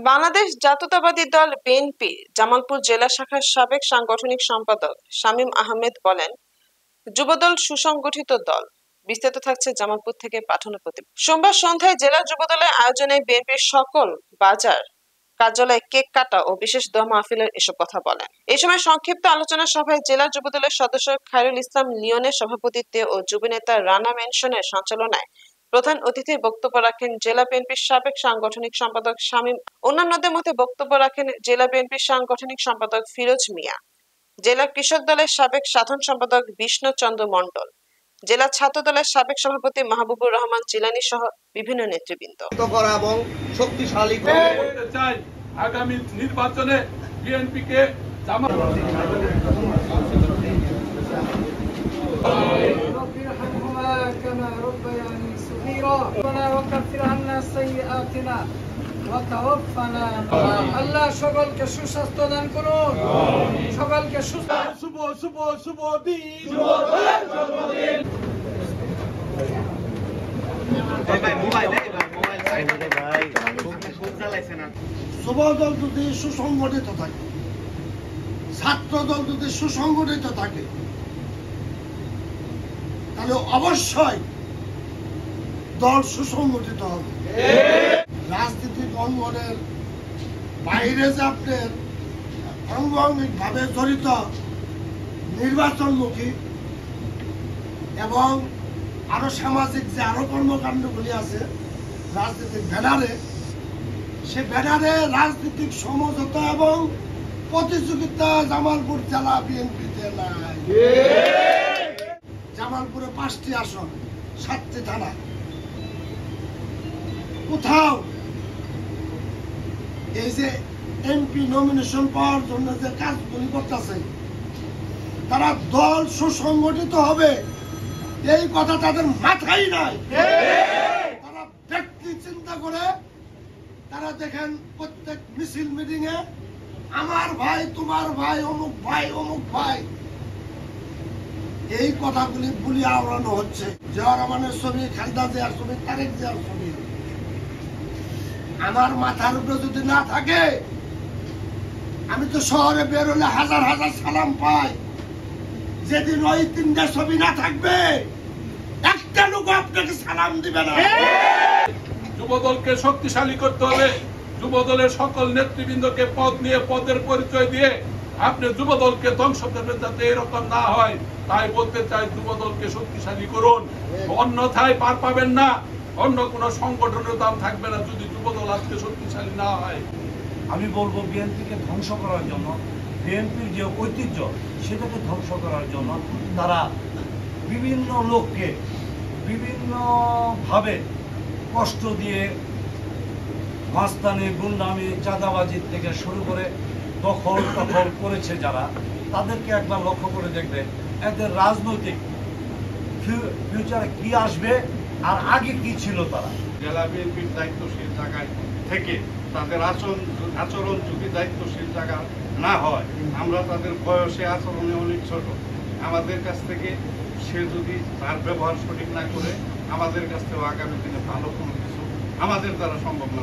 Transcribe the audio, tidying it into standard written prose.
বাংলাদেশ জাতীয়তাবাদী দল বিএনপি জামালপুর জেলা শাখার সাবেক সাংগঠনিক সম্পাদক শামীম আহমেদ বলেন, যুবদল সুসংগঠিত দল। বিস্তারিত থাকছে জামালপুর থেকে পাঠানো প্রতিবেদন। সোমবার সন্ধ্যায় জেলা যুবদলের আয়োজনে বিএনপির সকল বাজার কার্যালয়ে কেক কাটা ও বিশেষ দোয়া মাহফিলের এসব কথা বলেন। এই সময় সংক্ষিপ্ত আলোচনা সভায় জেলা যুবদলের সদস্য খায়রুল ইসলাম লিওনের সভাপতিত্বে ও যুবনেতা রানা মেনশনের সঞ্চালনায় প্রধান অতিথির বক্তব্য রাখেন জেলা বিএনপির সাবেক সাংগঠনিক সম্পাদক শামীম। অন্যান্যদের মধ্যে বক্তব্য রাখেন জেলা বিএনপির সাংগঠনিক সম্পাদক ফিরোজ মিয়া, জেলা কৃষক দলের সাবেক সাধারণ সম্পাদক বিষ্ণু চন্দ্র মণ্ডল, জেলা ছাত্র দলের সাবেক সভাপতি মাহবুবুর রহমান জিলানী সহ বিভিন্ন নেতৃবৃন্দ। এবং শক্তিশালী আগামী নির্বাচনে বিএনপিকে আল্লাহ সকলকে সুস্বাস্থ্য দান করুন, সকলকে শুভ শুভ শুভ দিন। যুবদল যদি সুসংগঠিত থাকে, ছাত্র দল যদি সুসংগঠিত থাকে, তাহলে অবশ্যই দল সুসংগঠিত হবে। রাজনীতিক অঙ্গনের বাইরে যে আপনার আনুষ্ঠানিক ভাবে জড়িত নির্বাচনমুখী এবং আরো সামাজিক যে আরো কর্মকাণ্ডগুলি আছে রাজনৈতিক ব্যানারে, সে ব্যানারে রাজনৈতিক সমঝোতা এবং প্রতিযোগিতা জামালপুর জেলা বিএনপিতে নাই। জামালপুরে 5টি আসন, 7টি থানা, কোথাও এই যে এমপি নমিনেশন পাওয়ার জন্য যে কাজগুলি করতেছে, তারা দল সুসংগঠিত হবে এই কথা তাদের মাথায় নাই। তারা ব্যক্তি চিন্তা করে, তারা দেখেন প্রত্যেক মিছিল মিটিং এ আমার ভাই, তোমার ভাই, অমুক ভাই, অমুক ভাই, এই কথাগুলি বলি আওড়ানো হচ্ছে। জিয়াউর রহমানের ছবি, খালেদা জিয়ার ছবি, তারেক জিয়ার ছবি আমার মাথার উপরে যদি না থাকে, আমি তো শহরে বের হলে হাজার হাজার সালাম পাই। যেদিন ওই 3টা ছবি না থাকবে, একটা লোক আপনাকে সালাম দিবে না। যুবদলকে শক্তিশালী করতে হবে। যুবদলের সকল নেতৃবৃন্দকে পদ নিয়ে, পদের পরিচয় দিয়ে আপনি যুবদলকে ধ্বংস করবেন, যাতে এরকম না হয়। তাই বলতে চাই, যুবদলকে শক্তিশালী করুন, অন্যথায় পার পাবেন না। অন্য কোন সংগঠনের দাম থাকবে না যদি যুবদল আজকে শক্তিশালী না হয়। আমি বলবো বিএনপিকে ধ্বংস করার জন্য, বিএনপির যে ঐতিহ্য সেটাকে ধ্বংস করার জন্য তারা বিভিন্ন লোককে বিভিন্নভাবে কষ্ট দিয়ে মাস্তানি, গুন্ডামি, চাঁদাবাজির থেকে শুরু করে দখল করেছে যারা, তাদেরকে একবার লক্ষ্য করে দেখবে এদের রাজনৈতিক ফিউচারে কি আসবে আর আগে কি ছিল। তারা জেলা বিএনপির দায়িত্বশীল জায়গায় থেকে তাদের আচরণ যদি দায়িত্বশীল জায়গা না হয়, আমরা তাদের বয়সে আচরণে অনেক ছোট, আমাদের কাছ থেকে সে যদি তার ব্যবহার সঠিক না করে, আমাদের কাছ থেকেও আগামী দিনে ভালো কোনো কিছু আমাদের দ্বারা সম্ভব না।